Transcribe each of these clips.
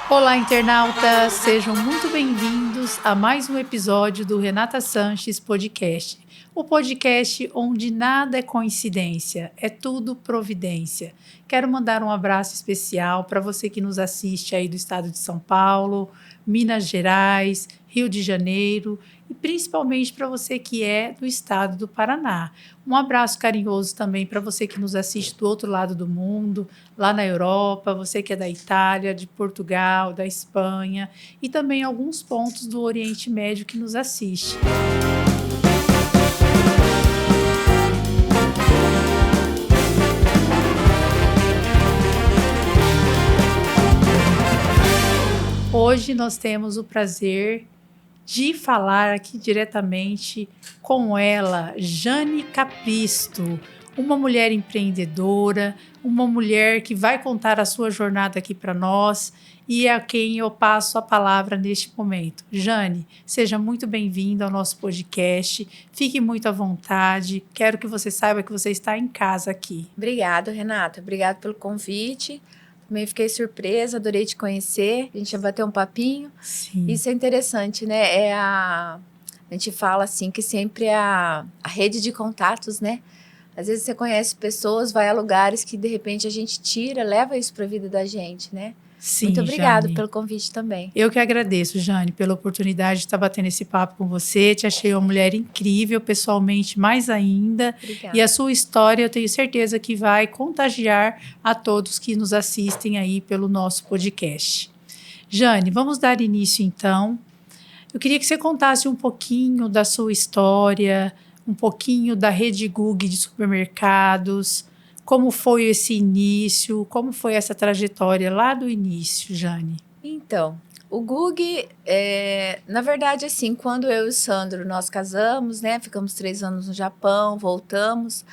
Olá, internautas! Sejam muito bem-vindos a mais um episódio do Renata Sanches Podcast. O podcast onde nada é coincidência, é tudo providência. Quero mandar um abraço especial para você que nos assiste aí do estado de São Paulo, Minas Gerais, Rio de Janeiro e principalmente para você que é do estado do Paraná. Um abraço carinhoso também para você que nos assiste do outro lado do mundo, lá na Europa, você que é da Itália, de Portugal, da Espanha e também alguns pontos do Oriente Médio que nos assiste. Hoje nós temos o prazer de falar aqui diretamente com ela, Jane Capristo, uma mulher empreendedora, uma mulher que vai contar a sua jornada aqui para nós e a quem eu passo a palavra neste momento. Jane, seja muito bem-vinda ao nosso podcast, fique muito à vontade, quero que você saiba que você está em casa aqui. Obrigada, Renata, obrigada pelo convite. Também fiquei surpresa, adorei te conhecer. A gente já bateu um papinho. Sim. Isso é interessante, né? A gente fala assim que sempre é a rede de contatos, né? Às vezes você conhece pessoas, vai a lugares que de repente a gente leva isso para a vida da gente, né? Sim, muito obrigada Jane, pelo convite também. Eu que agradeço, Jane, pela oportunidade de estar batendo esse papo com você. Te achei uma mulher incrível, pessoalmente mais ainda. Obrigada. E a sua história eu tenho certeza que vai contagiar a todos que nos assistem aí pelo nosso podcast. Jane, vamos dar início então. Eu queria que você contasse um pouquinho da sua história, um pouquinho da Rede Gug de supermercados. Como foi esse início? Como foi essa trajetória lá do início, Jane? Então, o Gug, na verdade, assim, quando eu e o Sandro, nós casamos, né? Ficamos 3 anos no Japão, voltamos.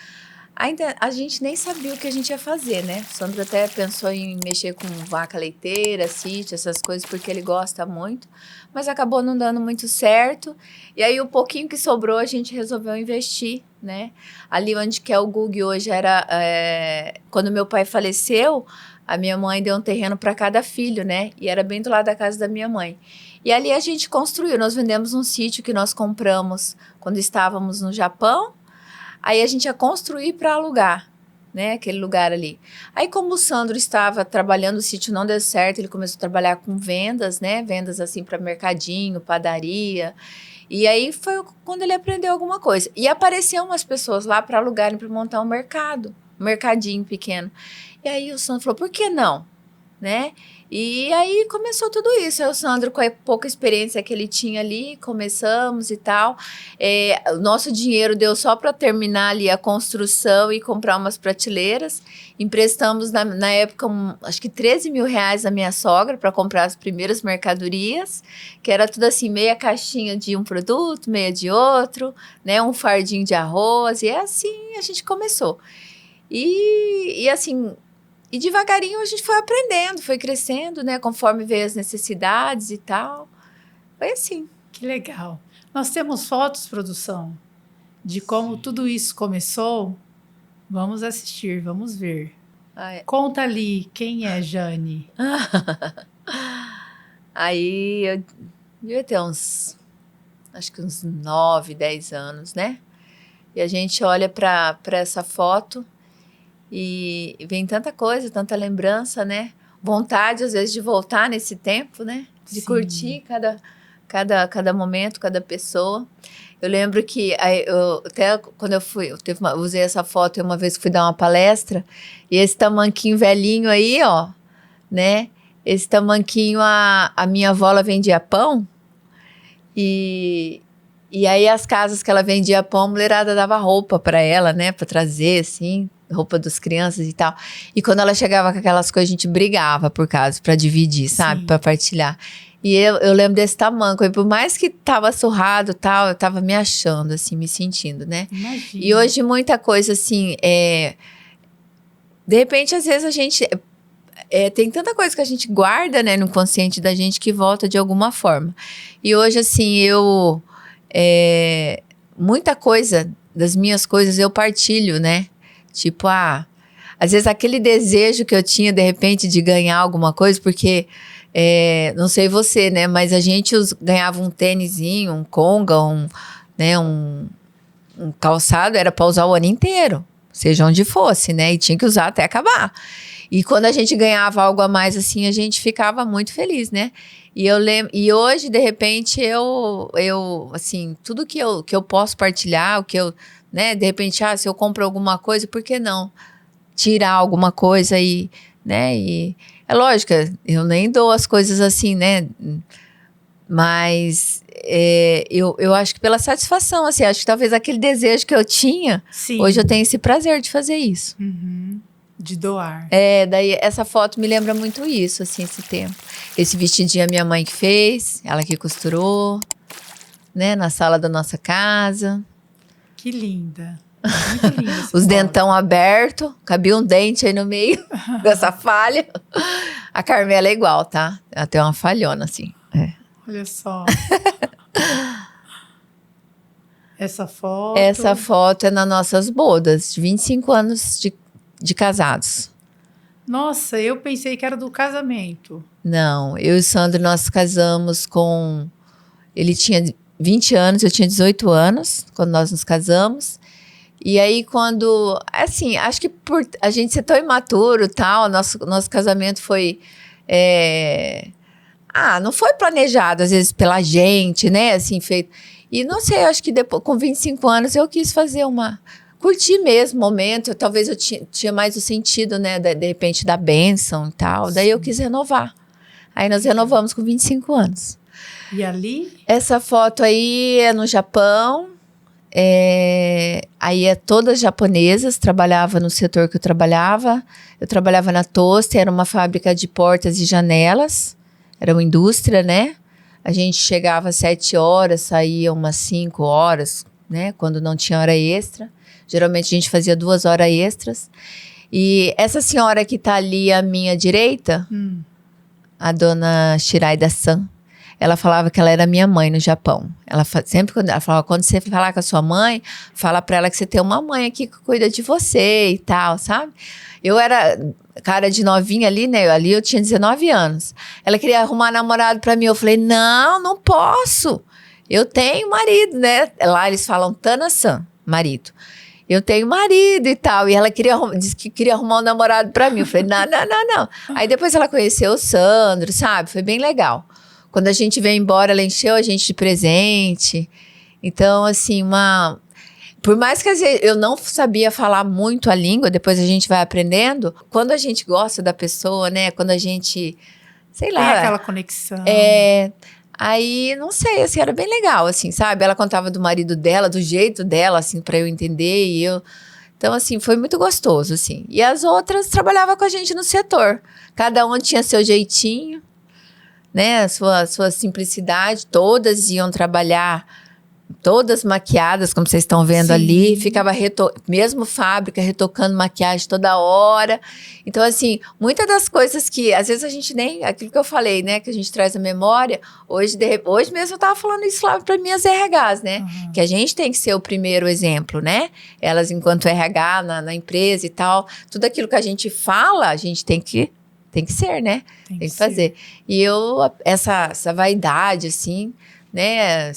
Ainda a gente nem sabia o que a gente ia fazer, né? O Sandro até pensou em mexer com vaca leiteira, sítio, essas coisas, porque ele gosta muito. Mas acabou não dando muito certo. E aí, o pouquinho que sobrou, a gente resolveu investir, né? Ali onde que é o Gug hoje era... quando meu pai faleceu, a minha mãe deu um terreno para cada filho, né? E era bem do lado da casa da minha mãe. E ali a gente construiu. Nós vendemos um sítio que nós compramos quando estávamos no Japão. Aí a gente ia construir para alugar, né, aquele lugar ali. Aí como o Sandro estava trabalhando, o sítio não deu certo, ele começou a trabalhar com vendas, né, vendas assim para mercadinho, padaria. E aí foi quando ele aprendeu alguma coisa. E apareciam umas pessoas lá para alugarem, para montar um mercadinho pequeno. E aí o Sandro falou, por que não? Né? E aí começou tudo isso. Aí o Sandro, com a pouca experiência que ele tinha ali, começamos e tal. O nosso dinheiro deu só para terminar ali a construção e comprar umas prateleiras. Emprestamos na época, acho que 13 mil reais da minha sogra para comprar as primeiras mercadorias, que era tudo assim, meia caixinha de um produto, meia de outro, né? Um fardinho de arroz. E assim a gente começou. E assim... E devagarinho a gente foi aprendendo, foi crescendo, né? Conforme veio as necessidades e tal. Foi assim. Que legal. Nós temos fotos, produção, de como tudo isso começou. Vamos assistir, vamos ver. Conta ali, quem é Jane? Aí eu devia ter acho que uns 9, 10 anos, né? E a gente olha para essa foto e vem tanta coisa, tanta lembrança, né? Vontade, às vezes, de voltar nesse tempo, né? De Sim. curtir cada momento, cada pessoa. Eu lembro que até quando eu usei essa foto uma vez que fui dar uma palestra, e esse tamanquinho velhinho aí, ó, né? Esse tamanquinho, a minha avó, ela vendia pão, e aí as casas que ela vendia pão, a mulherada dava roupa para ela, né? Para trazer, assim, roupa das crianças e tal. E quando ela chegava com aquelas coisas, a gente brigava por causa, para dividir, sabe? Para partilhar. E eu lembro desse tamanco. E por mais que tava surrado e tal, eu tava me achando, assim, me sentindo, né? Imagina. E hoje muita coisa, assim, de repente, às vezes a gente... tem tanta coisa que a gente guarda, né, no consciente da gente que volta de alguma forma. E hoje, assim, muita coisa das minhas coisas eu partilho, né? Tipo, às vezes aquele desejo que eu tinha, de repente, de ganhar alguma coisa, porque, não sei você, né? Mas a gente ganhava um tênisinho, um conga, né, um calçado, era para usar o ano inteiro, seja onde fosse, né? E tinha que usar até acabar. E quando a gente ganhava algo a mais, assim, a gente ficava muito feliz, né? E eu lembro, e hoje, de repente, eu assim, tudo que eu posso partilhar, o que eu, né? De repente, se eu compro alguma coisa, por que não tirar alguma coisa e, né? E é lógico, eu nem dou as coisas assim, né? Mas eu acho que pela satisfação, assim, acho que talvez aquele desejo que eu tinha, Sim. hoje eu tenho esse prazer de fazer isso. Uhum. De doar. Daí essa foto me lembra muito isso, assim, esse tempo. Esse vestidinho a minha mãe que fez, ela que costurou, né, na sala da nossa casa. Que linda. Muito linda essa Os foto. dentão aberto, cabia um dente aí no meio dessa falha. A Carmela é igual, tá? Ela tem uma falhona, assim. Olha só. Essa foto. Essa foto é nas nossas bodas, de 25 anos de casados. Nossa, eu pensei que era do casamento. Não, eu e o Sandro, nós casamos com... Ele tinha 20 anos, eu tinha 18 anos, quando nós nos casamos. E aí, quando... Assim, acho que por a gente ser tão imaturo e tal, nosso casamento foi... não foi planejado, às vezes, pela gente, né? Assim, feito... E não sei, acho que depois, com 25 anos, eu quis fazer curtir mesmo o momento. Talvez eu tinha mais o sentido, né? De repente, da bênção e tal. Sim. Daí eu quis renovar. Aí nós renovamos com 25 anos. E ali? Essa foto aí é no Japão. Aí todas japonesas, trabalhava no setor que eu trabalhava. Eu trabalhava na Toast, era uma fábrica de portas e janelas. Era uma indústria, né? A gente chegava às 7 horas, saía umas 5 horas, né? Quando não tinha hora extra. Geralmente a gente fazia 2 horas extras. E essa senhora que tá ali à minha direita, a dona Shiraida-san, ela falava que ela era minha mãe no Japão. Ela falava, quando você falar com a sua mãe, fala pra ela que você tem uma mãe aqui que cuida de você e tal, sabe? Eu era cara de novinha ali, né? Ali eu tinha 19 anos. Ela queria arrumar namorado pra mim. Eu falei, não posso. Eu tenho marido, né? Lá eles falam Tana-san, marido. Eu tenho marido e tal. E ela disse que queria arrumar um namorado pra mim. Eu falei, não. Aí depois ela conheceu o Sandro, sabe? Foi bem legal. Quando a gente veio embora, ela encheu a gente de presente. Então, assim, por mais que às vezes eu não sabia falar muito a língua, depois a gente vai aprendendo. Quando a gente gosta da pessoa, né? Quando a gente, sei lá. Tem aquela conexão. Aí, não sei, assim, era bem legal, assim, sabe? Ela contava do marido dela, do jeito dela, assim, pra eu entender. E eu... Então, assim, foi muito gostoso, assim. E as outras trabalhavam com a gente no setor. Cada um tinha seu jeitinho, né? A sua simplicidade. Todas iam trabalhar, todas maquiadas, como vocês estão vendo. Sim. Ali. Ficava, mesmo fábrica, retocando maquiagem toda hora. Então, assim, muitas das coisas que, às vezes a gente nem... Aquilo que eu falei, né? Que a gente traz a memória. Hoje mesmo eu tava falando isso lá para minhas RHs, né? Uhum. Que a gente tem que ser o primeiro exemplo, né? Elas, enquanto RH na empresa e tal. Tudo aquilo que a gente fala, a gente tem que ser, né? Tem que fazer. E essa vaidade, assim... Né?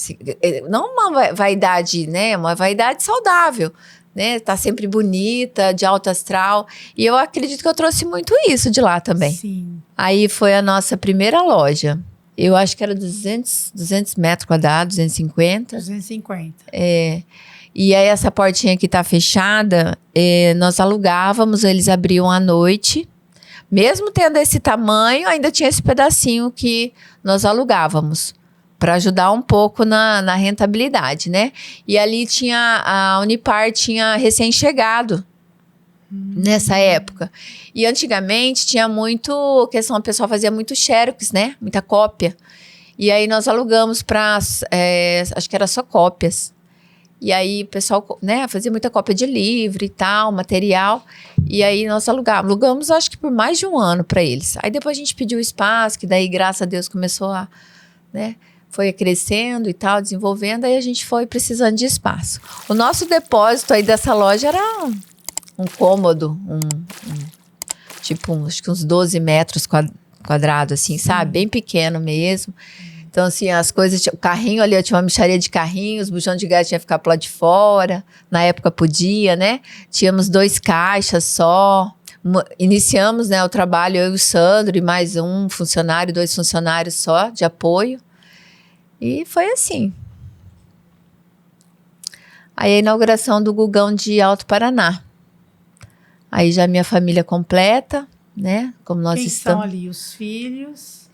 Não uma vaidade, né? Uma vaidade saudável, né? Tá sempre bonita, de alto astral. E eu acredito que eu trouxe muito isso de lá também. Sim. Aí foi a nossa primeira loja. Eu acho que era 200 metros quadrados, 250. 250. E aí essa portinha que tá fechada, nós alugávamos, eles abriam à noite. Mesmo tendo esse tamanho, ainda tinha esse pedacinho que nós alugávamos. Para ajudar um pouco na rentabilidade, né? E ali a Unipar tinha recém-chegado nessa época. E antigamente tinha muito questão, o pessoal fazia muito xerox, né? Muita cópia. E aí nós alugamos para, acho que era só cópias. E aí o pessoal, né, fazia muita cópia de livro e tal, material. E aí nós alugamos acho que por mais de um ano para eles. Aí depois a gente pediu espaço, que daí, graças a Deus, começou né? Foi crescendo e tal, desenvolvendo, aí a gente foi precisando de espaço. O nosso depósito aí dessa loja era um cômodo, acho que uns 12 metros quadrados, assim, sabe? Bem pequeno mesmo. Então, assim, as coisas... O carrinho ali, eu tinha uma mixaria de carrinhos, os bujão de gás tinha que ficar pro lado de fora. Na época podia, né? Tínhamos 2 caixas só. Iniciamos, né, o trabalho, eu e o Sandro, e mais 2 funcionários só, de apoio. E foi assim. Aí a inauguração do Gugão de Alto Paraná. Aí já minha família completa, né? Como nós Quem estamos. são ali os filhos?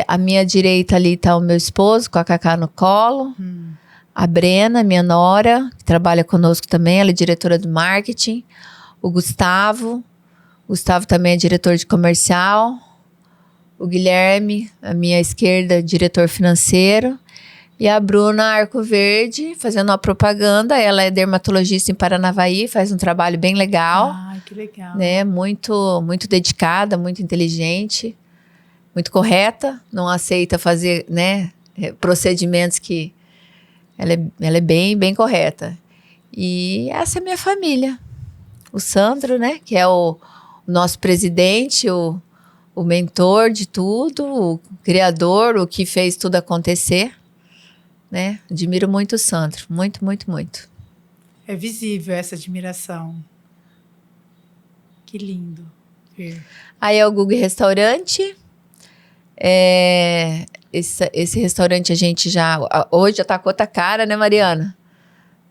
À minha direita ali está o meu esposo, com a Cacá no colo. A Brena, minha nora, que trabalha conosco também, ela é diretora de marketing. O Gustavo também é diretor de comercial. O Guilherme, à minha esquerda, diretor financeiro. E a Bruna Arcoverde, fazendo uma propaganda. Ela é dermatologista em Paranavaí, faz um trabalho bem legal. Que legal. Né? Muito, muito dedicada, muito inteligente, muito correta. Não aceita fazer, né, procedimentos que... Ela é bem, bem correta. E essa é a minha família. O Sandro, né, que é o nosso presidente, o mentor de tudo, o criador, o que fez tudo acontecer. Né? Admiro muito o Sandro, muito, muito, muito. É visível essa admiração. Que lindo ver. Aí é o Gugu Restaurante. Esse restaurante a gente hoje já tá com outra cara, né, Mariana?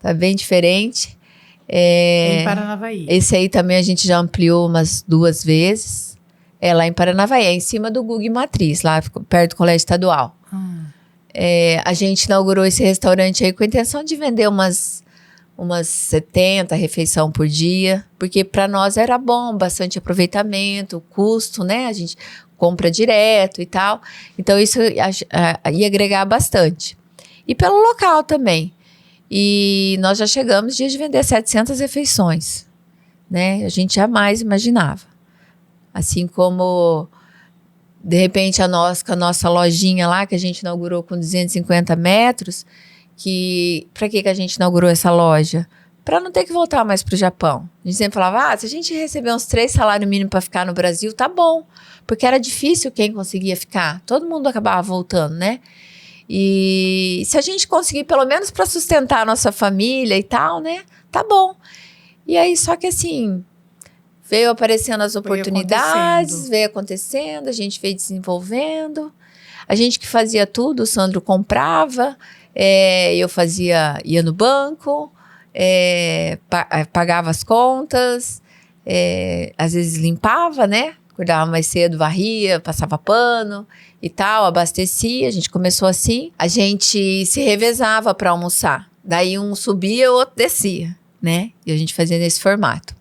Tá bem diferente. Em Paranavaí. Esse aí também a gente já ampliou umas 2 vezes. É lá em Paranavaí, é em cima do Gugu Matriz, lá perto do Colégio Estadual. A gente inaugurou esse restaurante aí com a intenção de vender umas 70 refeições por dia, porque para nós era bom, bastante aproveitamento, custo, né? A gente compra direto e tal. Então, isso ia agregar bastante. E pelo local também. E nós já chegamos dias de vender 700 refeições, né? A gente jamais imaginava. Assim como... De repente, com a nossa lojinha lá, que a gente inaugurou com 250 metros, para que a gente inaugurou essa loja? Para não ter que voltar mais para o Japão. A gente sempre falava, se a gente receber uns 3 salários mínimos para ficar no Brasil, tá bom. Porque era difícil quem conseguia ficar. Todo mundo acabava voltando, né? E se a gente conseguir, pelo menos para sustentar a nossa família e tal, né? Tá bom. E aí, só que assim... Veio aparecendo as oportunidades, veio acontecendo, a gente veio desenvolvendo. A gente que fazia tudo, o Sandro comprava, eu ia no banco, pagava as contas, às vezes limpava, né? Acordava mais cedo, varria, passava pano e tal, abastecia. A gente começou assim. A gente se revezava para almoçar. Daí um subia, o outro descia, né? E a gente fazia nesse formato.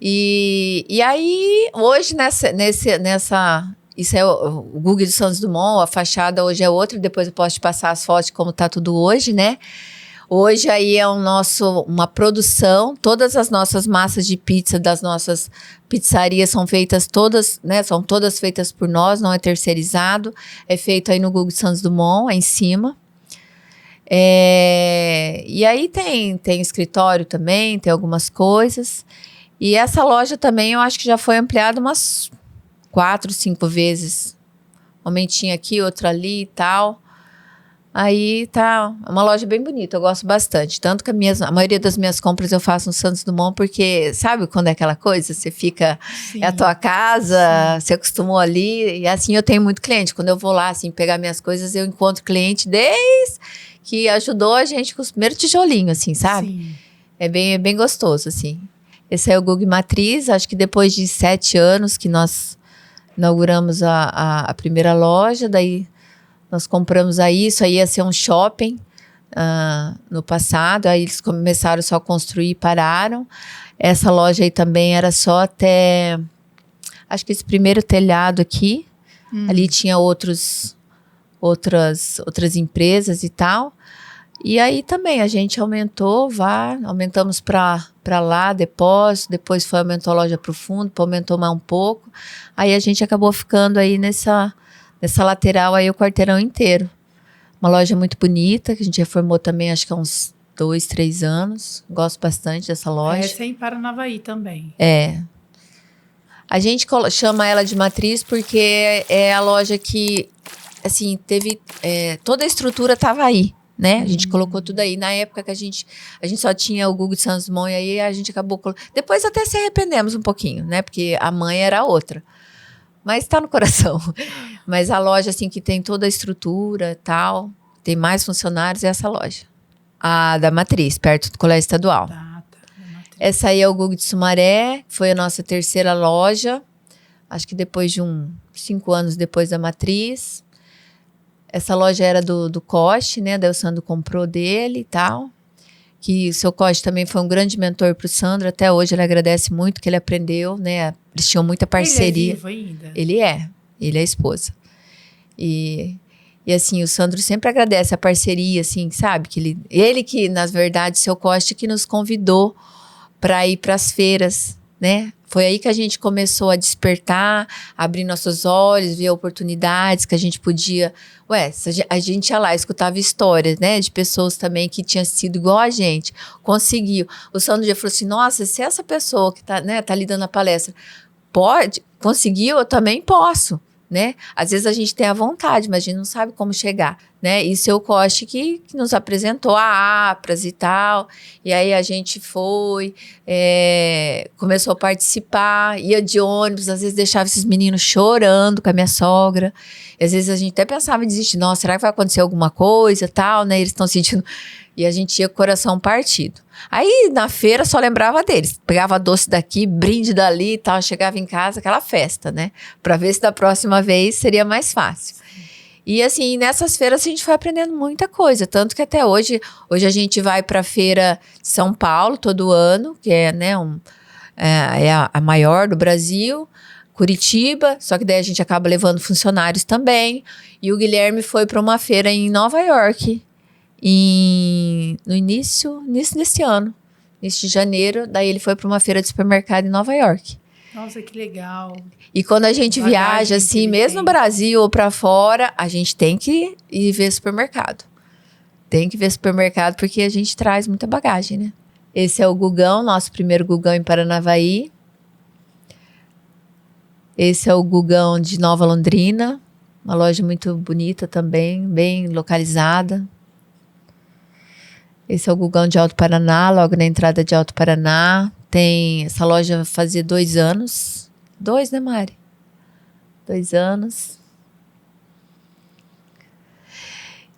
E aí, hoje, isso é o Gugu de Santos Dumont, a fachada hoje é outra, depois eu posso te passar as fotos de como tá tudo hoje, né? Hoje aí é uma produção, todas as nossas massas de pizza das nossas pizzarias são feitas todas, né? São todas feitas por nós, não é terceirizado, é feito aí no Gugu de Santos Dumont, é em cima. E aí tem escritório também, tem algumas coisas. E essa loja também eu acho que já foi ampliada umas 4, 5 vezes. Um momentinho aqui, outro ali e tal. Aí tá uma loja bem bonita, eu gosto bastante. Tanto que a maioria das minhas compras eu faço no Santos Dumont, porque sabe quando é aquela coisa? Você fica, é a tua casa, você acostumou ali. E assim eu tenho muito cliente. Quando eu vou lá assim, pegar minhas coisas, eu encontro cliente desde que ajudou a gente com os primeiros tijolinhos, assim, sabe? Sim. É bem gostoso, assim. Esse é o Gugu Matriz, acho que depois de 7 anos que nós inauguramos a primeira loja, daí nós compramos aí, isso aí ia ser um shopping no passado, aí eles começaram só a construir e pararam. Essa loja aí também era só até, acho que esse primeiro telhado aqui, ali tinha outras empresas e tal. E aí também a gente aumentamos para lá, depois aumentou a loja para o fundo, aumentou mais um pouco. Aí a gente acabou ficando aí nessa lateral aí o quarteirão inteiro. Uma loja muito bonita, que a gente reformou também, acho que há uns 2, 3 anos. Gosto bastante dessa loja. Essa é em Paranavaí também. A gente chama ela de matriz porque é a loja que, assim, teve... toda a estrutura estava aí, né? A gente colocou tudo aí. Na época que a gente só tinha o Google de Santos Dumont, e aí a gente acabou... Depois até se arrependemos um pouquinho, né? Porque a mãe era outra. Mas está no coração. Mas a loja, assim, que tem toda a estrutura e tal, tem mais funcionários, é essa loja. A da Matriz, perto do Colégio Estadual. Essa aí é o Google de Sumaré, foi a nossa terceira loja. Acho que depois de 5 anos depois da Matriz. Essa loja era do Coste, né? Daí o Sandro comprou dele e tal. Que o seu Coste também foi um grande mentor para o Sandro. Até hoje ele agradece muito que ele aprendeu, né? Eles tinham muita parceria. Ele é vivo ainda? Ele é a esposa. E assim, o Sandro sempre agradece a parceria, assim, sabe? Que ele que, na verdade, seu Coste, que nos convidou para ir para as feiras, né? Foi aí que a gente começou a despertar, abrir nossos olhos, ver oportunidades que a gente podia... a gente ia lá, escutava histórias, né? De pessoas também que tinham sido igual a gente, conseguiu. O Sandro já falou assim, nossa, se essa pessoa que tá ali dando a palestra conseguiu, eu também posso. Né? Às vezes a gente tem a vontade, mas a gente não sabe como chegar, né? E seu Coste que nos apresentou a APRAS e tal, e aí a gente foi, começou a participar, ia de ônibus, às vezes deixava esses meninos chorando com a minha sogra, e às vezes a gente até pensava em desistir, nossa, será que vai acontecer alguma coisa, tal, né? Eles estão sentindo... E a gente ia com o coração partido. Aí, na feira, só lembrava deles. Pegava doce daqui, brinde dali e tal. Chegava em casa, aquela festa, né? Pra ver se da próxima vez seria mais fácil. E, assim, nessas feiras a gente foi aprendendo muita coisa. Tanto que até hoje a gente vai pra feira de São Paulo todo ano, que é, né, a maior do Brasil. Curitiba, só que daí a gente acaba levando funcionários também. E o Guilherme foi para uma feira em Nova York, no início desse ano, início de janeiro. Daí ele foi para uma feira de supermercado em Nova York. Nossa, que legal. E quando a gente viaja, assim, mesmo no Brasil ou para fora, a gente tem que ir ver supermercado. Tem que ver supermercado porque a gente traz muita bagagem, né? Esse é o Gugão, nosso primeiro Gugão em Paranavaí. Esse é o Gugão de Nova Londrina, uma loja muito bonita também, bem localizada. Esse é o Gugão de Alto Paraná, logo na entrada de Alto Paraná. Essa loja fazia 2 anos. 2, né, Mari? 2 anos.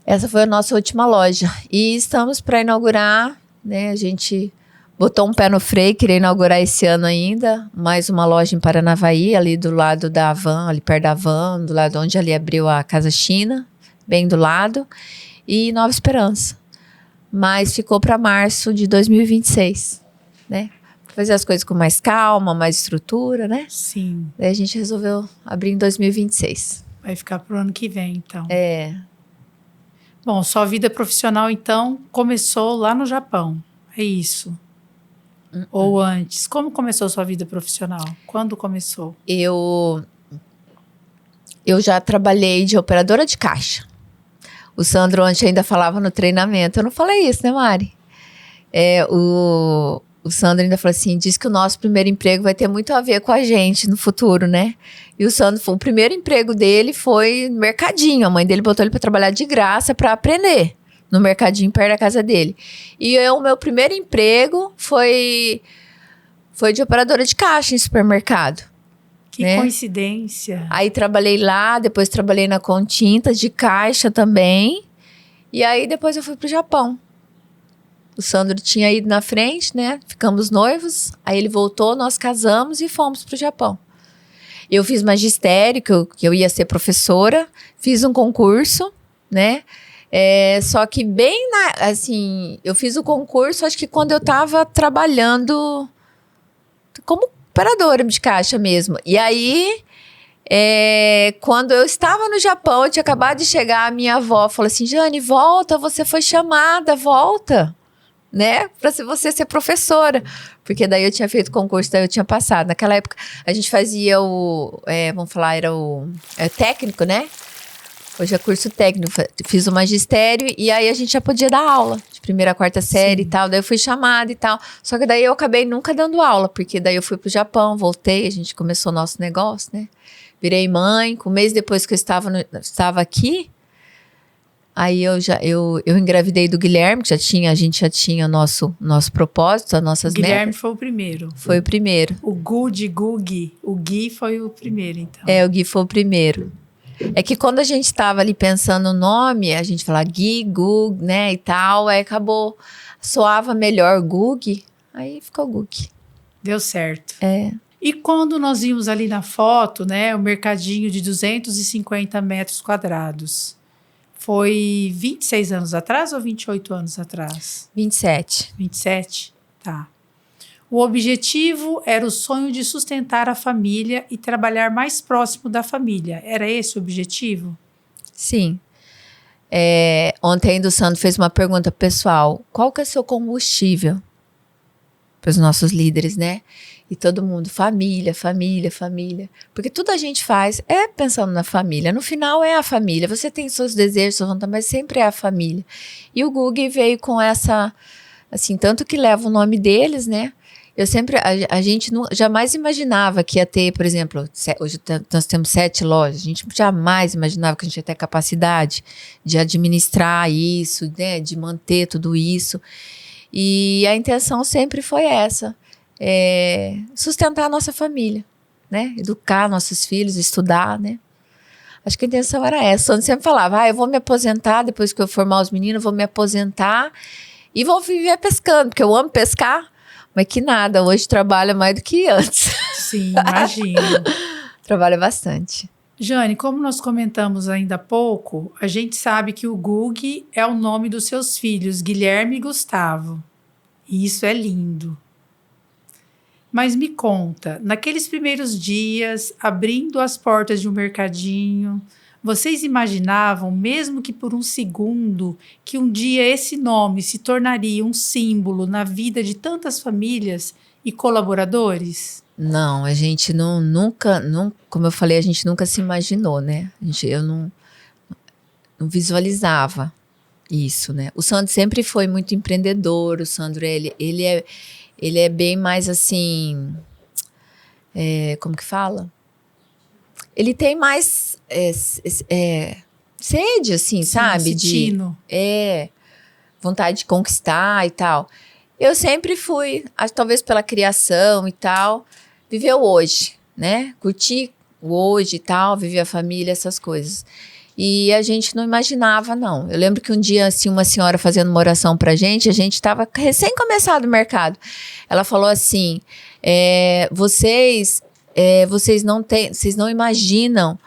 Essa foi a nossa última loja. E estamos para inaugurar, né? A gente botou um pé no freio, queria inaugurar esse ano ainda. Mais uma loja em Paranavaí, ali do lado da Havan, ali perto da Havan, do lado onde ali abriu a Casa China, bem do lado. E Nova Esperança. Mas ficou para março de 2026, né? Fazer as coisas com mais calma, mais estrutura, né? Sim. Daí a gente resolveu abrir em 2026. Vai ficar pro ano que vem, então. Bom, sua vida profissional, então, começou lá no Japão. É isso? Ou antes? Como começou sua vida profissional? Quando começou? Eu já trabalhei de operadora de caixa. O Sandro ontem ainda falava no treinamento. Eu não falei isso, né, Mari? O Sandro ainda falou assim, diz que o nosso primeiro emprego vai ter muito a ver com a gente no futuro, né? E o Sandro, o primeiro emprego dele foi no mercadinho. A mãe dele botou ele para trabalhar de graça para aprender no mercadinho perto da casa dele. E o meu primeiro emprego foi de operadora de caixa em supermercado. Que coincidência. Aí trabalhei lá, depois trabalhei na Contintas de caixa também. E aí depois eu fui pro Japão. O Sandro tinha ido na frente, né? Ficamos noivos. Aí ele voltou, nós casamos e fomos pro Japão. Eu fiz magistério, que eu ia ser professora. Fiz um concurso, né? Só que assim, eu fiz o concurso, acho que quando eu tava trabalhando como operadora de caixa mesmo. E aí, quando eu estava no Japão, eu tinha acabado de chegar, a minha avó falou assim, Jane, volta, você foi chamada, volta, né? Pra você ser professora. Porque daí eu tinha feito concurso, daí eu tinha passado. Naquela época, a gente fazia vamos falar, era o técnico, né? Hoje é curso técnico. Fiz o magistério e aí a gente já podia dar aula. primeira, quarta série e tal. Daí eu fui chamada e tal. Só que daí eu acabei nunca dando aula, porque daí eu fui pro Japão, voltei, a gente começou o nosso negócio, né? Virei mãe, com um mês depois que eu estava aqui, aí eu engravidei do Guilherme, que a gente já tinha o nosso propósito, as nossas metas. Guilherme foi o primeiro. Foi o primeiro. O Gu de Gugi, o Gui foi o primeiro, então. O Gui foi o primeiro. É que quando a gente estava ali pensando no nome, a gente falava Gui, Gug, né, e tal, aí acabou, soava melhor Gug, aí ficou Gug. Deu certo. É. E quando nós vimos ali na foto, né, o mercadinho de 250 metros quadrados, foi 26 anos atrás ou 28 anos atrás? 27. 27? Tá. O objetivo era o sonho de sustentar a família e trabalhar mais próximo da família. Era esse o objetivo? Sim. Ontem ainda o Sandro fez uma pergunta pessoal. Qual que é o seu combustível? Para os nossos líderes, né? E todo mundo, família, família, família. Porque tudo a gente faz é pensando na família. No final é a família. Você tem seus desejos, suas vontades, mas sempre é a família. E o Gug veio com essa, assim, tanto que leva o nome deles, né? A gente jamais imaginava que ia ter, por exemplo, hoje nós temos 7 lojas, a gente jamais imaginava que a gente ia ter capacidade de administrar isso, né, de manter tudo isso. E a intenção sempre foi essa, sustentar a nossa família, né, educar nossos filhos, estudar, né. Acho que a intenção era essa. Eu sempre falava, eu vou me aposentar, depois que eu formar os meninos, vou me aposentar e vou viver pescando, porque eu amo pescar. Mas que nada, hoje trabalha mais do que antes. Sim, imagino. Trabalha bastante. Jane, como nós comentamos ainda há pouco, a gente sabe que o Gug é o nome dos seus filhos, Guilherme e Gustavo. E isso é lindo. Mas me conta, naqueles primeiros dias, abrindo as portas de um mercadinho, vocês imaginavam, mesmo que por um segundo, que um dia esse nome se tornaria um símbolo na vida de tantas famílias e colaboradores? Não, a gente nunca, como eu falei, a gente nunca se imaginou, né? Eu não visualizava isso, né? O Sandro sempre foi muito empreendedor, o Sandro, ele é bem mais assim, como que fala? Ele tem mais sede, assim, sim, sabe? Vontade de conquistar e tal. Eu sempre fui, talvez pela criação e tal, viver o hoje, né? Curtir o hoje e tal, viver a família, essas coisas. E a gente não imaginava, não. Eu lembro que um dia, assim, uma senhora fazendo uma oração pra gente, a gente estava recém começado o mercado. Ela falou assim, vocês não imaginam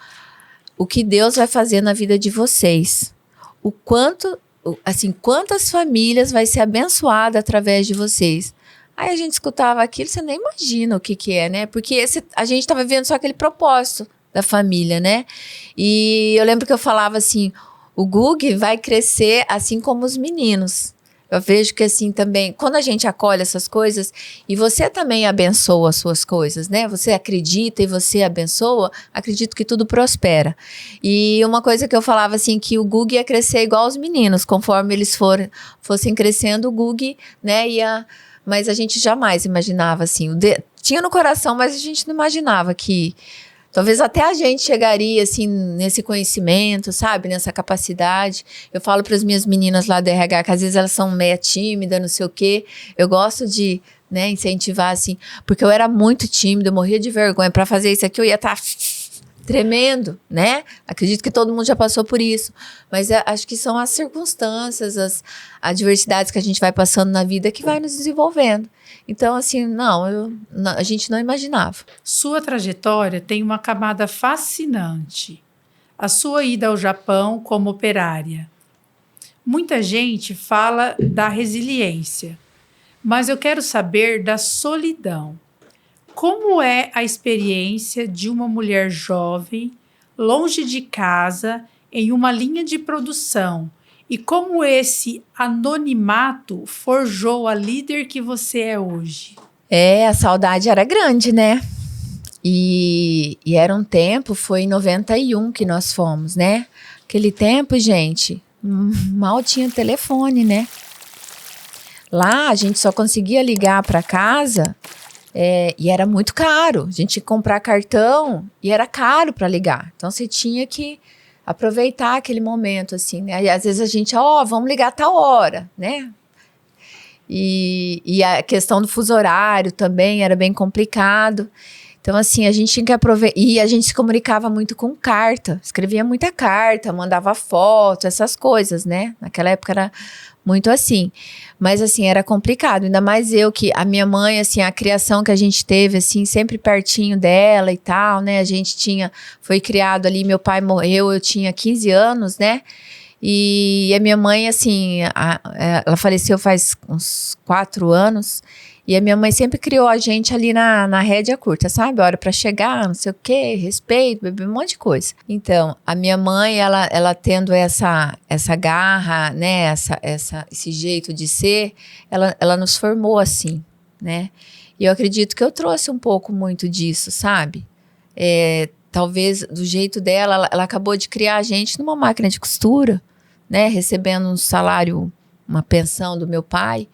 o que Deus vai fazer na vida de vocês. O quanto, assim, quantas famílias vai ser abençoada através de vocês. Aí a gente escutava aquilo, você nem imagina o que é, né? Porque a gente estava vendo só aquele propósito da família, né? E eu lembro que eu falava assim, o Gug vai crescer assim como os meninos. Eu vejo que assim também, quando a gente acolhe essas coisas e você também abençoa as suas coisas, né? Você acredita e você abençoa, acredito que tudo prospera. E uma coisa que eu falava assim, que o Gug ia crescer igual os meninos, conforme eles fossem crescendo, o Gug, né, mas a gente jamais imaginava assim, tinha no coração, mas a gente não imaginava que talvez até a gente chegaria, assim, nesse conhecimento, sabe? Nessa capacidade. Eu falo para as minhas meninas lá do RH, que às vezes elas são meio tímidas, não sei o quê. Eu gosto de, né, incentivar, assim, porque eu era muito tímida, eu morria de vergonha. Para fazer isso aqui, eu ia estar tremendo, né? Acredito que todo mundo já passou por isso. Mas acho que são as circunstâncias, as adversidades que a gente vai passando na vida que vai nos desenvolvendo. Então, assim, a gente não imaginava. Sua trajetória tem uma camada fascinante. A sua ida ao Japão como operária. Muita gente fala da resiliência, mas eu quero saber da solidão. Como é a experiência de uma mulher jovem, longe de casa, em uma linha de produção? E como esse anonimato forjou a líder que você é hoje? A saudade era grande, né? E era um tempo, foi em 91 que nós fomos, né? Aquele tempo, gente, mal tinha telefone, né? Lá a gente só conseguia ligar para casa e era muito caro. A gente tinha que comprar cartão e era caro para ligar. Então você tinha que aproveitar aquele momento, assim, né? E às vezes a gente, vamos ligar a tal hora, né? E a questão do fuso horário também era bem complicado. Então, assim, a gente tinha que aproveitar. E a gente se comunicava muito com carta. Escrevia muita carta, mandava foto, essas coisas, né? Naquela época era muito assim. Mas, assim, era complicado. Ainda mais eu que... A minha mãe, assim, a criação que a gente teve, assim, sempre pertinho dela e tal, né? A gente foi criado ali, meu pai morreu, eu tinha 15 anos, né? E a minha mãe, assim, ela faleceu faz uns 4 anos. E a minha mãe sempre criou a gente ali na rédea curta, sabe? Hora pra chegar, não sei o quê, respeito, beber um monte de coisa. Então, a minha mãe, ela tendo essa garra, né? Esse jeito de ser, ela nos formou assim, né? E eu acredito que eu trouxe um pouco muito disso, sabe? Talvez do jeito dela, ela acabou de criar a gente numa máquina de costura, né? Recebendo um salário, uma pensão do meu pai.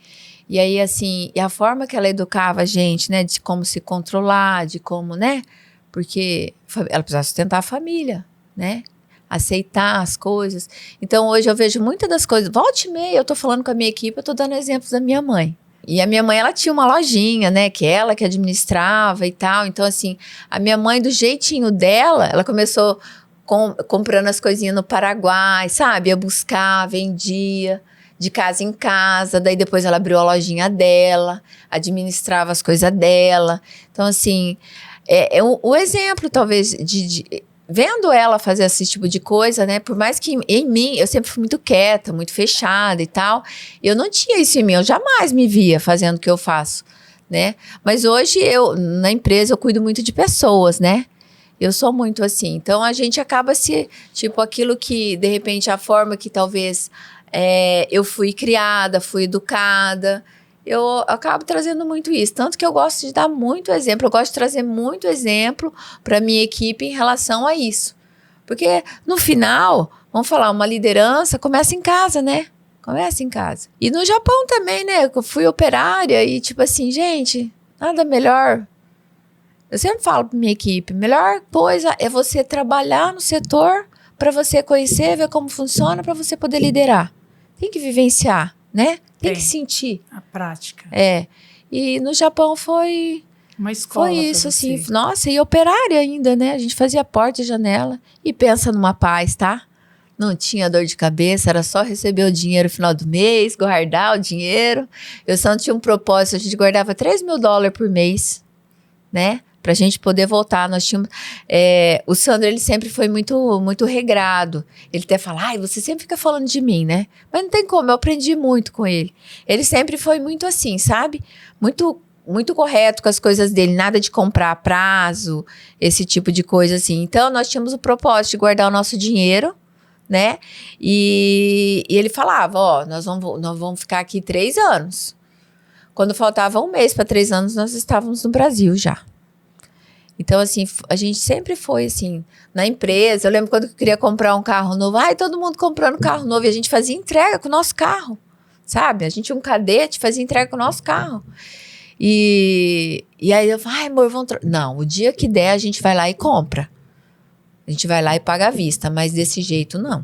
E aí, assim, e a forma que ela educava a gente, né? De como se controlar, de como, né? Porque ela precisava sustentar a família, né? Aceitar as coisas. Então, hoje eu vejo muitas das coisas. Volta e meia, eu tô falando com a minha equipe, eu tô dando exemplos da minha mãe. E a minha mãe, ela tinha uma lojinha, né? Que ela que administrava e tal. Então, assim, a minha mãe, do jeitinho dela, ela começou comprando as coisinhas no Paraguai, sabe? Ia buscar, vendia de casa em casa, daí depois ela abriu a lojinha dela, administrava as coisas dela. Então, assim, o exemplo, talvez, vendo ela fazer esse tipo de coisa, né? Por mais que em mim, eu sempre fui muito quieta, muito fechada e tal, eu não tinha isso em mim, eu jamais me via fazendo o que eu faço, né? Mas hoje, na empresa, eu cuido muito de pessoas, né? Eu sou muito assim. Então, a gente acaba aquilo que, de repente, a forma que talvez... eu fui criada, fui educada, eu acabo trazendo muito isso, tanto que eu gosto de dar muito exemplo, eu gosto de trazer muito exemplo para minha equipe em relação a isso, porque no final, vamos falar, uma liderança começa em casa, né? Começa em casa. E no Japão também, né? Eu fui operária e tipo assim, gente, nada melhor. Eu sempre falo para minha equipe, melhor coisa é você trabalhar no setor para você conhecer, ver como funciona, para você poder liderar. Tem que vivenciar, né? Tem que sentir. A prática. E no Japão foi... Uma escola. Foi isso, assim. Nossa, e operária ainda, né? A gente fazia porta e janela. E pensa numa paz, tá? Não tinha dor de cabeça, era só receber o dinheiro no final do mês, guardar o dinheiro. Eu só não tinha um propósito, a gente guardava $3.000 por mês, né? Pra gente poder voltar, nós tínhamos... o Sandro, ele sempre foi muito, muito regrado. Ele até fala, você sempre fica falando de mim, né? Mas não tem como, eu aprendi muito com ele. Ele sempre foi muito assim, sabe? Muito, muito correto com as coisas dele, nada de comprar a prazo, esse tipo de coisa assim. Então, nós tínhamos o propósito de guardar o nosso dinheiro, né? E ele falava, nós vamos ficar aqui 3 anos. Quando faltava um mês para 3 anos, nós estávamos no Brasil já. Então, assim, a gente sempre foi, assim, na empresa. Eu lembro quando eu queria comprar um carro novo. Todo mundo comprando carro novo. E a gente fazia entrega com o nosso carro, sabe? A gente tinha um cadete, fazia entrega com o nosso carro. E aí eu falei, amor, vamos... Não, o dia que der, a gente vai lá e compra. A gente vai lá e paga à vista. Mas desse jeito, não.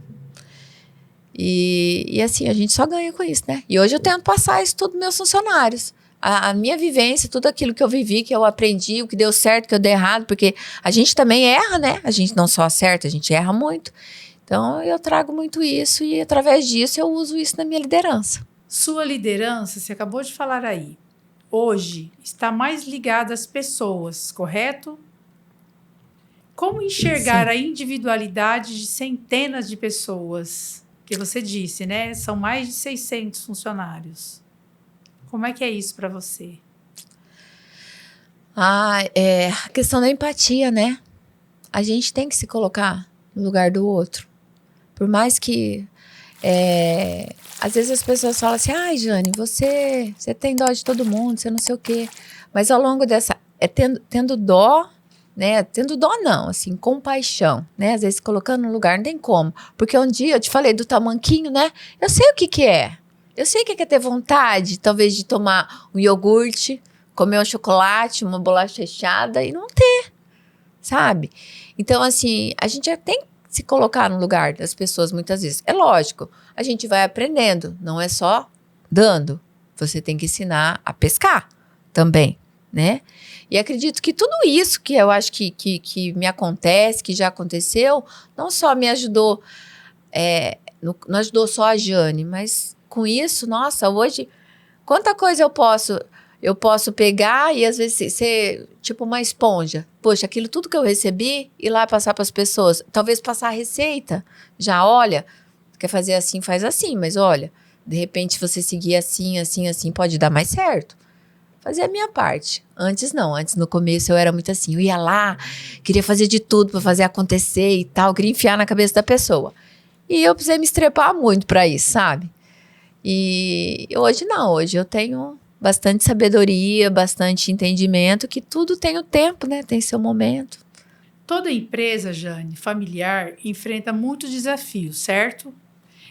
E assim, a gente só ganha com isso, né? E hoje eu tento passar isso tudo para meus funcionários. A minha vivência, tudo aquilo que eu vivi, que eu aprendi, o que deu certo, o que eu dei errado, porque a gente também erra, né? A gente não só acerta, a gente erra muito. Então, eu trago muito isso e, através disso, eu uso isso na minha liderança. Sua liderança, você acabou de falar aí, hoje está mais ligada às pessoas, correto? Como enxergar a individualidade de centenas de pessoas? Que você disse, né? São mais de 600 funcionários. Como é que é isso para você? A questão da empatia, né? A gente tem que se colocar no lugar do outro. Por mais que... às vezes as pessoas falam assim, Jane, você tem dó de todo mundo, você não sei o quê. Mas ao longo dessa... tendo dó, né? Tendo dó não, assim, compaixão, né? Às vezes colocando no lugar, não tem como. Porque um dia eu te falei do tamanquinho, né? Eu sei o que é. Eu sei que quer ter vontade, talvez, de tomar um iogurte, comer um chocolate, uma bolacha recheada e não ter, sabe? Então, assim, a gente já tem que se colocar no lugar das pessoas muitas vezes. É lógico, a gente vai aprendendo, não é só dando. Você tem que ensinar a pescar também, né? E acredito que tudo isso que eu acho que me acontece, que já aconteceu, não só me ajudou, não ajudou só a Jane, mas com isso, nossa, hoje, quanta coisa eu posso pegar e às vezes ser tipo uma esponja. Poxa, aquilo tudo que eu recebi, ir lá passar para as pessoas. Talvez passar a receita. Já, olha, quer fazer assim, faz assim, mas olha, de repente você seguir assim, assim, assim, pode dar mais certo. Fazer a minha parte. Antes não, antes no começo eu era muito assim, eu ia lá, queria fazer de tudo para fazer acontecer e tal, queria enfiar na cabeça da pessoa. E eu precisei me estrepar muito para isso, sabe? E hoje não, hoje eu tenho bastante sabedoria, bastante entendimento, que tudo tem o tempo, né? Tem seu momento. Toda empresa, Jane, familiar, enfrenta muitos desafios, certo?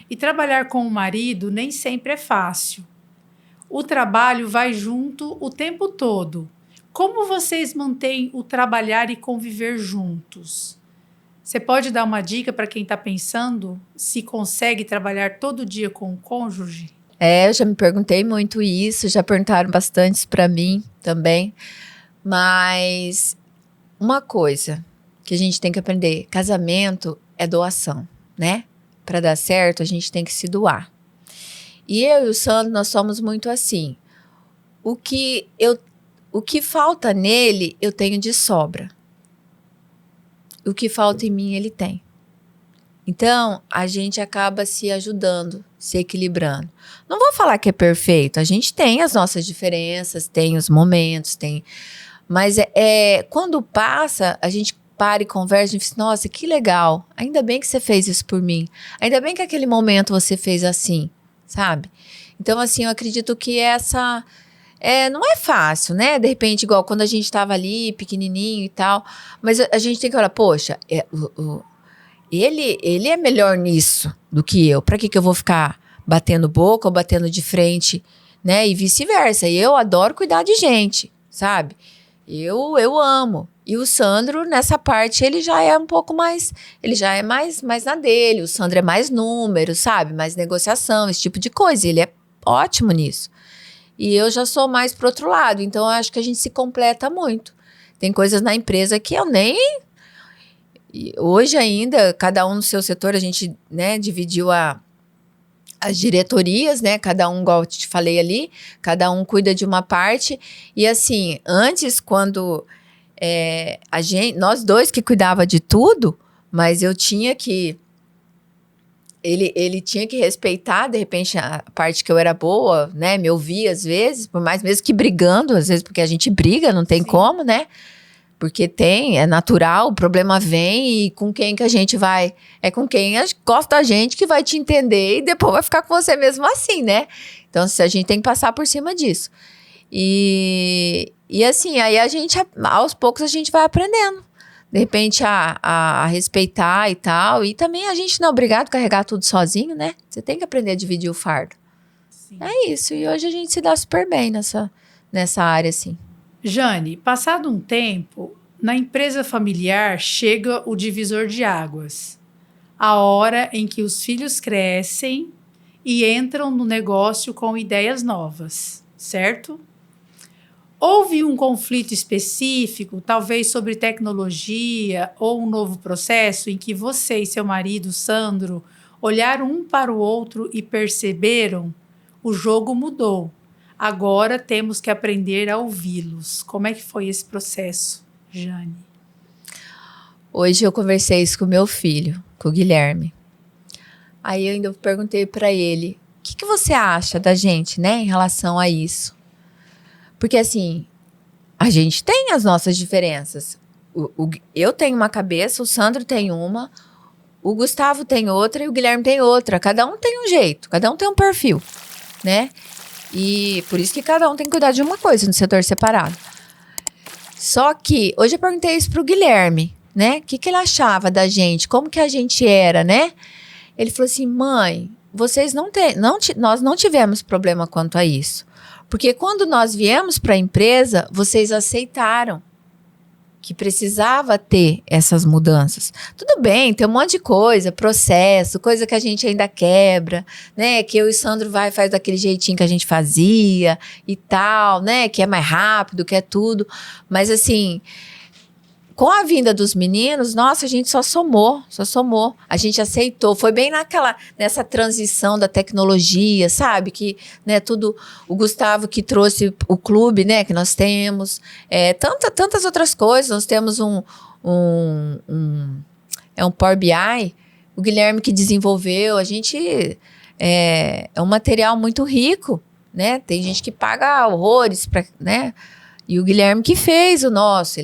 E trabalhar com o marido nem sempre é fácil. O trabalho vai junto o tempo todo. Como vocês mantêm o trabalhar e conviver juntos? Você pode dar uma dica para quem está pensando se consegue trabalhar todo dia com o cônjuge? Eu já me perguntei muito isso, já perguntaram bastante para mim também. Mas uma coisa que a gente tem que aprender, casamento é doação, né? Para dar certo, a gente tem que se doar. E eu e o Sandro, nós somos muito assim. O que falta nele, eu tenho de sobra. O que falta em mim, ele tem. Então, a gente acaba se ajudando, se equilibrando. Não vou falar que é perfeito. A gente tem as nossas diferenças, tem os momentos, tem... Mas quando passa, a gente para e conversa e diz, nossa, que legal. Ainda bem que você fez isso por mim. Ainda bem que aquele momento você fez assim, sabe? Então, assim, eu acredito que não é fácil, né? De repente, igual quando a gente estava ali, pequenininho e tal. Mas a gente tem que olhar, poxa, ele é melhor nisso do que eu. Para que eu vou ficar batendo boca ou batendo de frente, né? E vice-versa. Eu adoro cuidar de gente, sabe? Eu amo. E o Sandro, nessa parte, ele já é um pouco mais... Ele já é mais na dele. O Sandro é mais número, sabe? Mais negociação, esse tipo de coisa. Ele é ótimo nisso. E eu já sou mais pro outro lado. Então, eu acho que a gente se completa muito. Tem coisas na empresa que eu nem... Hoje ainda, cada um no seu setor, a gente, né, dividiu as diretorias, né? Cada um, igual eu te falei ali, cada um cuida de uma parte. E assim, antes, quando nós dois que cuidava de tudo, mas eu tinha que... Ele tinha que respeitar, de repente, a parte que eu era boa, né? Me ouvir às vezes, por mais mesmo que brigando, às vezes, porque a gente briga, não tem Sim. como, né? Porque é natural, o problema vem e com quem que a gente vai... É com quem gosta da gente que vai te entender e depois vai ficar com você mesmo assim, né? Então, a gente tem que passar por cima disso. E assim, aí a gente, aos poucos, a gente vai aprendendo. De repente, a respeitar e tal. E também a gente não é obrigado a carregar tudo sozinho, né? Você tem que aprender a dividir o fardo. Sim. É isso. E hoje a gente se dá super bem nessa área, assim. Jane, passado um tempo, na empresa familiar chega o divisor de águas. A hora em que os filhos crescem e entram no negócio com ideias novas, certo? Houve um conflito específico, talvez sobre tecnologia ou um novo processo em que você e seu marido, Sandro, olharam um para o outro e perceberam: o jogo mudou. Agora temos que aprender a ouvi-los. Como é que foi esse processo, Jane? Hoje eu conversei isso com meu filho, com o Guilherme. Aí eu ainda perguntei para ele, o que você acha da gente, né, em relação a isso? Porque assim, a gente tem as nossas diferenças. Eu tenho uma cabeça, o Sandro tem uma, o Gustavo tem outra e o Guilherme tem outra. Cada um tem um jeito, cada um tem um perfil, né? E por isso que cada um tem que cuidar de uma coisa no setor separado. Só que hoje eu perguntei isso pro Guilherme, né? O que ele achava da gente, como que a gente era, né? Ele falou assim, mãe, vocês nós não tivemos problema quanto a isso. Porque quando nós viemos para a empresa, vocês aceitaram que precisava ter essas mudanças. Tudo bem, tem um monte de coisa, processo, coisa que a gente ainda quebra, né? Que eu e o Sandro faz daquele jeitinho que a gente fazia e tal, né? Que é mais rápido, que é tudo. Mas assim, com a vinda dos meninos, nossa, a gente só somou. A gente aceitou. Foi bem nessa transição da tecnologia, sabe? Que, né, tudo, o Gustavo que trouxe o clube, né, que nós temos, tantas outras coisas. Nós temos um Power BI, o Guilherme que desenvolveu. A gente, é um material muito rico, né? Tem gente que paga horrores para, né? E o Guilherme que fez o nosso,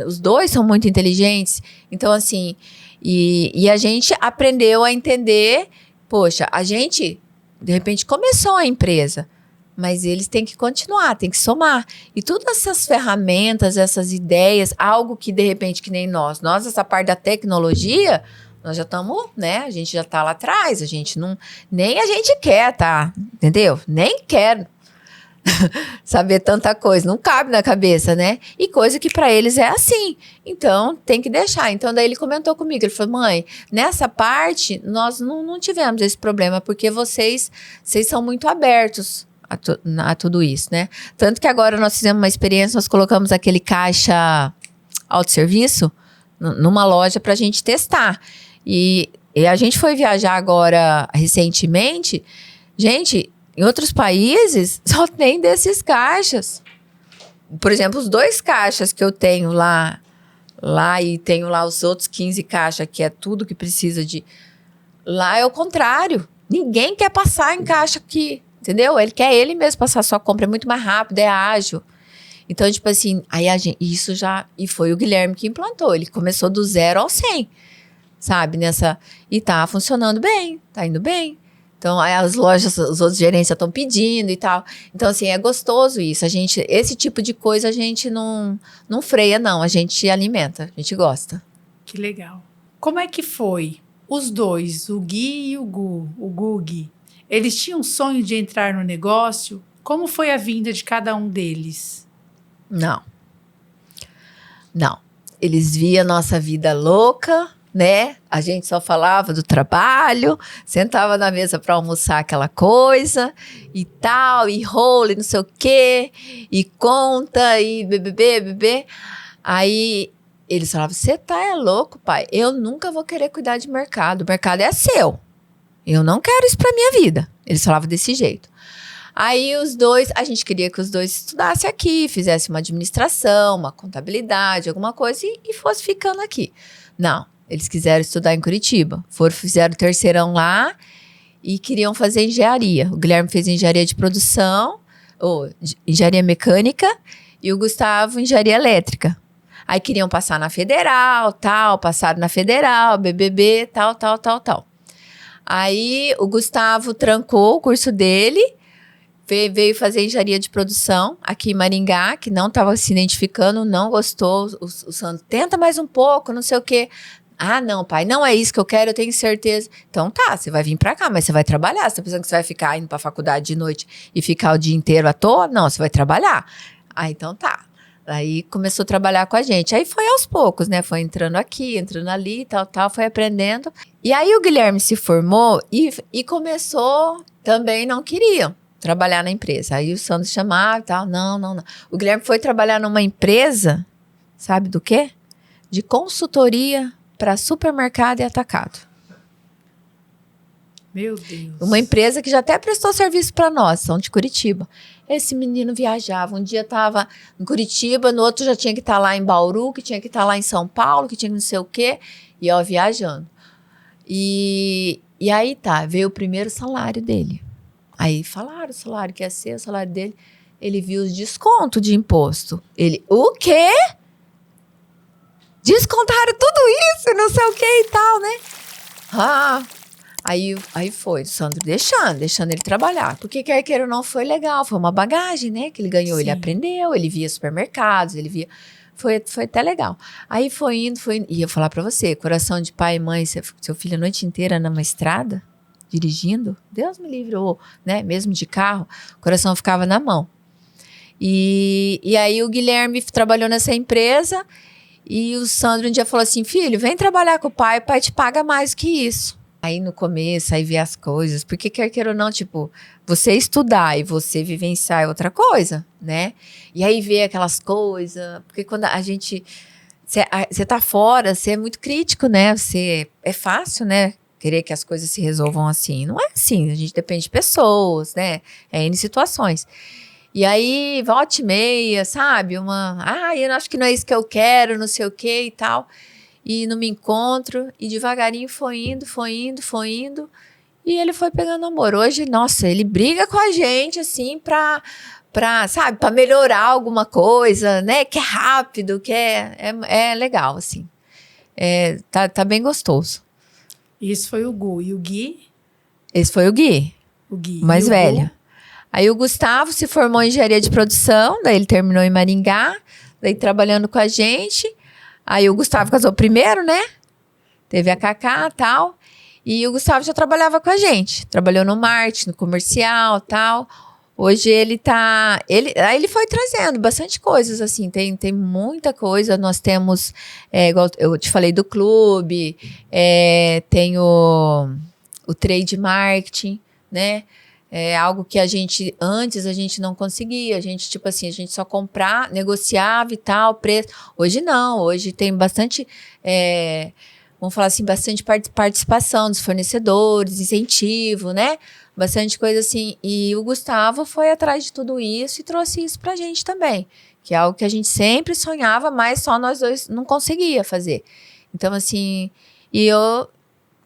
os dois são muito inteligentes. Então, assim, e a gente aprendeu a entender, poxa, a gente, de repente, começou a empresa, mas eles têm que continuar, têm que somar. E todas essas ferramentas, essas ideias, algo que, de repente, que nem nós, essa parte da tecnologia, nós já estamos, né, a gente já está lá atrás, a gente não, nem a gente quer, tá, entendeu? Nem quer saber tanta coisa, não cabe na cabeça, né? E coisa que para eles é assim, então tem que deixar. Então daí ele comentou comigo, ele falou, mãe, nessa parte nós não tivemos esse problema, porque vocês são muito abertos a tudo isso, né? Tanto que agora nós fizemos uma experiência, nós colocamos aquele caixa autosserviço numa loja pra gente testar, e a gente foi viajar agora recentemente, gente, em outros países, só tem desses caixas. Por exemplo, os 2 caixas que eu tenho lá e tenho lá os outros 15 caixas, que é tudo que precisa de... Lá é o contrário. Ninguém quer passar em caixa aqui, entendeu? Ele quer ele mesmo passar sua compra, é muito mais rápido, é ágil. Então, tipo assim, aí a gente... Isso já... E foi o Guilherme que implantou. Ele começou do 0 ao 100, sabe? E tá funcionando bem, tá indo bem. Então, aí as lojas, os outros gerentes já estão pedindo e tal. Então, assim, é gostoso isso. Esse tipo de coisa a gente não freia, não. A gente alimenta, a gente gosta. Que legal. Como é que foi? Os dois, o Gui e o Gugi, eles tinham um sonho de entrar no negócio? Como foi a vinda de cada um deles? Não. Eles viam a nossa vida louca, né? A gente só falava do trabalho, sentava na mesa para almoçar aquela coisa e tal, e rolo, e não sei o quê, e conta, e bebê. Aí eles falavam, você é louco, pai? Eu nunca vou querer cuidar de mercado, o mercado é seu. Eu não quero isso para minha vida. Eles falavam desse jeito. Aí a gente queria que os dois estudassem aqui, fizessem uma administração, uma contabilidade, alguma coisa, e fosse ficando aqui. Não. Eles quiseram estudar em Curitiba. Fizeram o terceirão lá e queriam fazer engenharia. O Guilherme fez engenharia de produção, ou engenharia mecânica, e o Gustavo engenharia elétrica. Aí queriam passar na federal, tal, passaram na federal, BBB, tal. Aí o Gustavo trancou o curso dele, veio fazer engenharia de produção aqui em Maringá, que não estava se identificando, não gostou. O Sandro, tenta mais um pouco, não sei o quê. Ah, não, pai, não é isso que eu quero, eu tenho certeza. Então tá, você vai vir pra cá, mas você vai trabalhar. Você tá pensando que você vai ficar indo pra faculdade de noite e ficar o dia inteiro à toa? Não, você vai trabalhar. Ah, então tá. Aí começou a trabalhar com a gente. Aí foi aos poucos, né? Foi entrando aqui, entrando ali, tal, foi aprendendo. E aí o Guilherme se formou e começou, também não queriam trabalhar na empresa. Aí o Sandro chamava e tal, não. O Guilherme foi trabalhar numa empresa, sabe do quê? De consultoria para supermercado e atacado. Meu Deus. Uma empresa que já até prestou serviço para nós, são de Curitiba. Esse menino viajava, um dia estava em Curitiba, no outro já tinha que estar lá em Bauru, que tinha que estar lá em São Paulo, que tinha que não sei o quê, e ó, viajando. E aí tá, veio o primeiro salário dele. Aí falaram o salário que ia ser, o salário dele, ele viu os descontos de imposto. Ele, o quê? Descontaram tudo isso, não sei o que e tal, né? Aí foi, o Sandro deixando ele trabalhar. Porque quer queira ou não, foi legal, foi uma bagagem, né? Que ele ganhou, Sim. Ele aprendeu, ele via supermercados, ele via... Foi até legal. Aí foi indo. E eu falar pra você, coração de pai e mãe, seu filho a noite inteira numa estrada, dirigindo, Deus me livre, ou, né, mesmo de carro, o coração ficava na mão. E aí o Guilherme trabalhou nessa empresa e o Sandro um dia falou assim, filho, vem trabalhar com o pai te paga mais que isso. Aí no começo, aí ver as coisas, porque quer queira ou não, tipo, você estudar e você vivenciar é outra coisa, né? E aí ver aquelas coisas, porque quando a gente, você tá fora, você é muito crítico, né? É fácil, né? Querer que as coisas se resolvam assim. Não é assim, a gente depende de pessoas, né? É em situações. E aí, volta e meia, sabe? Eu acho que não é isso que eu quero, não sei o que e tal. E não me encontro, e devagarinho foi indo, e ele foi pegando amor. Hoje, nossa, ele briga com a gente, assim, pra melhorar alguma coisa, né, que é rápido, que é legal, assim. Tá bem gostoso. Isso foi o Gu. E o Gui? Esse foi o Gui, o mais velho. Gu? Aí o Gustavo se formou em engenharia de produção, daí ele terminou em Maringá, daí trabalhando com a gente. Aí o Gustavo casou primeiro, né? Teve a Cacá e tal. E o Gustavo já trabalhava com a gente. Trabalhou no marketing, no comercial e tal. Hoje ele tá... Aí ele foi trazendo bastante coisas, assim. Tem muita coisa. Nós temos... igual eu te falei do clube. Tem o trade marketing, né? É algo que antes a gente não conseguia, a gente só negociava e tal, preço. Hoje não, hoje tem bastante, vamos falar assim, bastante participação dos fornecedores, incentivo, né? Bastante coisa assim. E o Gustavo foi atrás de tudo isso e trouxe isso pra gente também, que é algo que a gente sempre sonhava, mas só nós dois não conseguia fazer. Então, assim,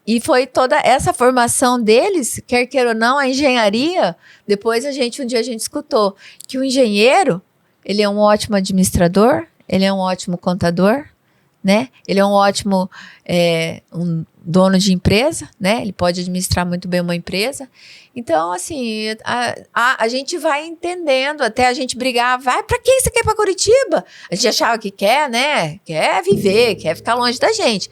E foi toda essa formação deles, quer queira ou não, a engenharia, depois um dia a gente escutou que o engenheiro, ele é um ótimo administrador, ele é um ótimo contador, né? Ele é um ótimo um dono de empresa, né? Ele pode administrar muito bem uma empresa. Então, assim, a gente vai entendendo, até a gente brigar, pra que você quer ir pra Curitiba? A gente achava que quer, né? Quer viver, quer ficar longe da gente.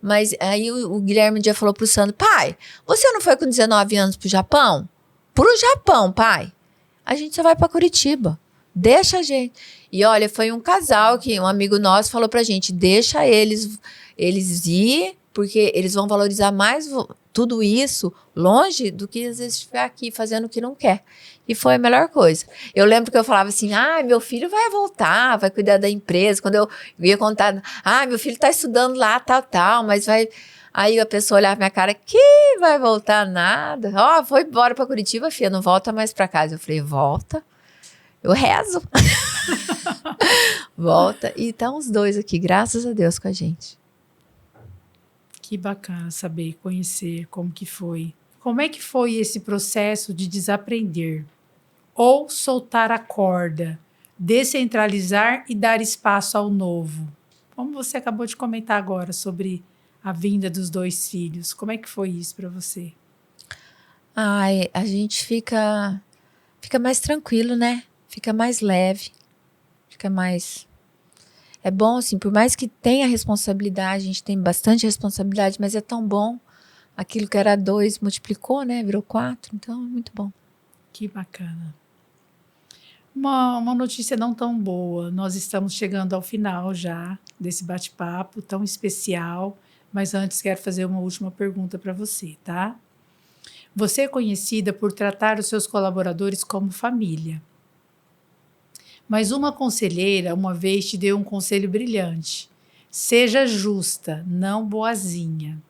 Mas aí o Guilherme um dia falou pro Sandro, pai, você não foi com 19 anos pro Japão? Pro Japão, pai. A gente só vai pra Curitiba. Deixa a gente. E olha, foi um casal que um amigo nosso falou pra gente, deixa eles ir, porque eles vão valorizar mais tudo isso longe do que às vezes ficar aqui fazendo o que não quer. E foi a melhor coisa. Eu lembro que eu falava assim, meu filho vai voltar, vai cuidar da empresa. Quando eu ia contar, meu filho tá estudando lá, tal, mas vai... Aí a pessoa olhava pra minha cara, que vai voltar nada. Foi embora pra Curitiba, filha, não volta mais pra casa. Eu falei, volta. Eu rezo. Volta. E estão os dois aqui, graças a Deus, com a gente. Que bacana saber, conhecer como que foi. Como é que foi esse processo de desaprender? Ou soltar a corda, descentralizar e dar espaço ao novo? Como você acabou de comentar agora sobre a vinda dos 2 filhos, como é que foi isso para você? A gente fica mais tranquilo, né? Fica mais leve, fica mais... É bom, assim, por mais que tenha responsabilidade, a gente tem bastante responsabilidade, mas é tão bom. Aquilo que era 2 multiplicou, né? Virou 4, então é muito bom. Que bacana. Uma notícia não tão boa. Nós estamos chegando ao final já desse bate-papo tão especial, mas antes quero fazer uma última pergunta para você, tá? Você é conhecida por tratar os seus colaboradores como família. Mas uma conselheira uma vez te deu um conselho brilhante. Seja justa, não boazinha.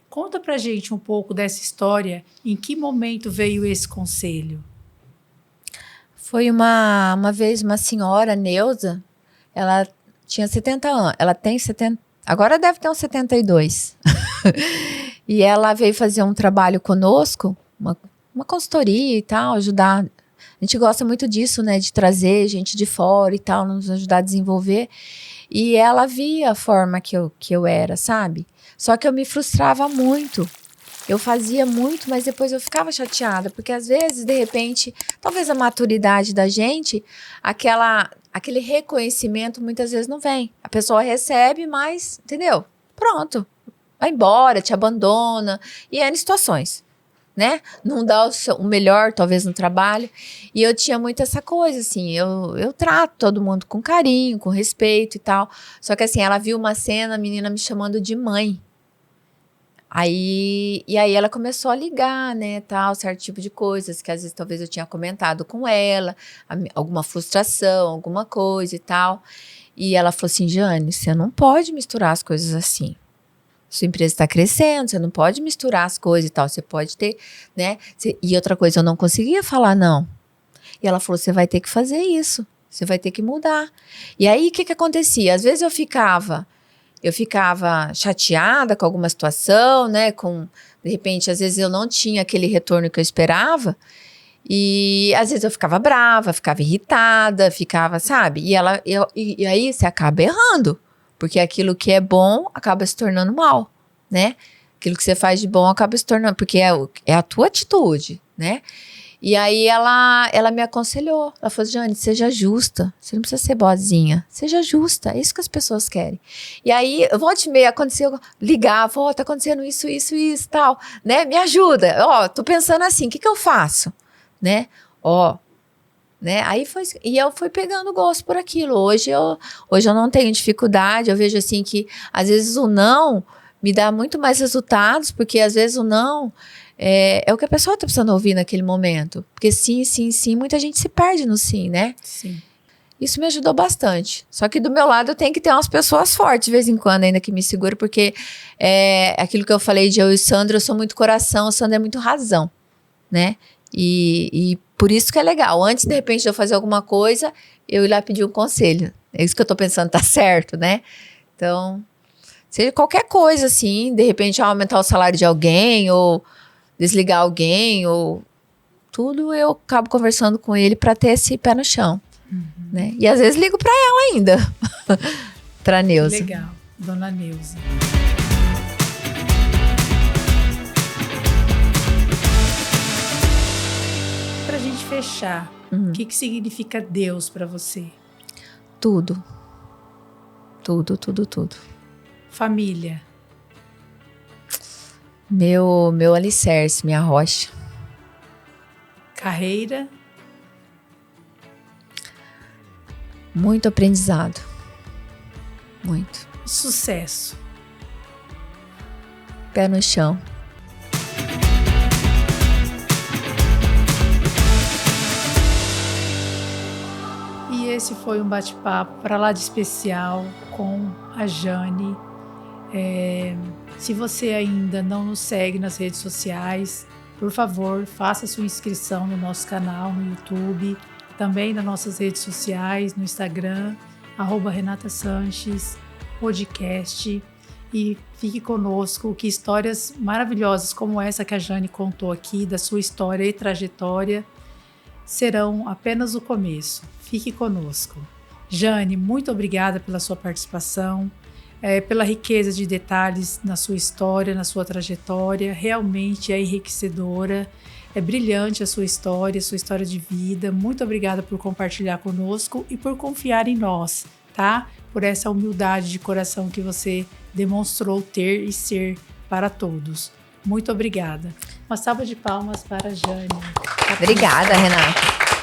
Conta pra gente um pouco dessa história, em que momento veio esse conselho? Foi uma vez uma senhora, Neuza, ela tinha 70 anos, ela tem 70, agora deve ter uns 72. E ela veio fazer um trabalho conosco, uma consultoria e tal, ajudar. A gente gosta muito disso, né, de trazer gente de fora e tal, nos ajudar a desenvolver. E ela via a forma que eu era, sabe? Só que eu me frustrava muito. Eu fazia muito, mas depois eu ficava chateada, porque às vezes, de repente, talvez a maturidade da gente, aquele reconhecimento muitas vezes não vem. A pessoa recebe, mas, entendeu? Pronto. Vai embora, te abandona. E é em situações, né? Não dá o melhor, talvez, no trabalho. E eu tinha muito essa coisa, assim, eu trato todo mundo com carinho, com respeito e tal. Só que, assim, ela viu uma cena, a menina me chamando de mãe. E aí ela começou a ligar, né, tal, certo tipo de coisas que às vezes talvez eu tinha comentado com ela, alguma frustração, alguma coisa e tal. E ela falou assim, Jane, você não pode misturar as coisas assim. Sua empresa está crescendo, você não pode misturar as coisas e tal, você pode ter, né? E outra coisa, eu não conseguia falar não. E ela falou, você vai ter que fazer isso, você vai ter que mudar. E aí, o que acontecia? Às vezes eu ficava chateada com alguma situação, né? De repente, às vezes eu não tinha aquele retorno que eu esperava. E às vezes eu ficava brava, ficava irritada, sabe? E aí você acaba errando. Porque aquilo que é bom acaba se tornando mal, né? Aquilo que você faz de bom acaba se tornando... Porque é a tua atitude, né? E aí ela me aconselhou. Ela falou, Jane, seja justa. Você não precisa ser boazinha. Seja justa. É isso que as pessoas querem. E aí, volta e meia, aconteceu... Ligava, tá acontecendo isso, tal. Né? Me ajuda. Tô pensando assim, o que eu faço? Né? Né? Aí foi... E eu fui pegando gosto por aquilo. Hoje eu não tenho dificuldade. Eu vejo assim que, às vezes, o não me dá muito mais resultados. Porque, às vezes, o não... É o que a pessoa está precisando ouvir naquele momento. Porque sim, muita gente se perde no sim, né? Sim. Isso me ajudou bastante. Só que do meu lado eu tenho que ter umas pessoas fortes de vez em quando ainda que me seguram, porque aquilo que eu falei de eu e o Sandro, eu sou muito coração, o Sandro é muito razão, né? E por isso que é legal. Antes, de repente, de eu fazer alguma coisa, eu ir lá pedir um conselho. É isso que eu tô pensando, tá certo, né? Então, seja qualquer coisa, assim, de repente aumentar o salário de alguém, ou desligar alguém, ou tudo, eu acabo conversando com ele para ter esse pé no chão, né? E às vezes ligo para ela ainda, para Neuza. Legal, dona Neuza. Para a gente fechar, o que significa Deus para você? Tudo. Família. Meu alicerce, minha rocha. Carreira. Muito aprendizado. Muito. Sucesso. Pé no chão. E esse foi um bate-papo para lá de especial com a Jane. Se você ainda não nos segue nas redes sociais, por favor, faça sua inscrição no nosso canal no YouTube, também nas nossas redes sociais, no Instagram, @Renata Sanches, podcast, e fique conosco, que histórias maravilhosas como essa que a Jane contou aqui, da sua história e trajetória, serão apenas o começo. Fique conosco. Jane, muito obrigada pela sua participação, pela riqueza de detalhes na sua história, na sua trajetória. Realmente é enriquecedora, é brilhante a sua história de vida. Muito obrigada por compartilhar conosco e por confiar em nós, tá? Por essa humildade de coração que você demonstrou ter e ser para todos. Muito obrigada. Uma salva de palmas para a Jane. Obrigada, Renata.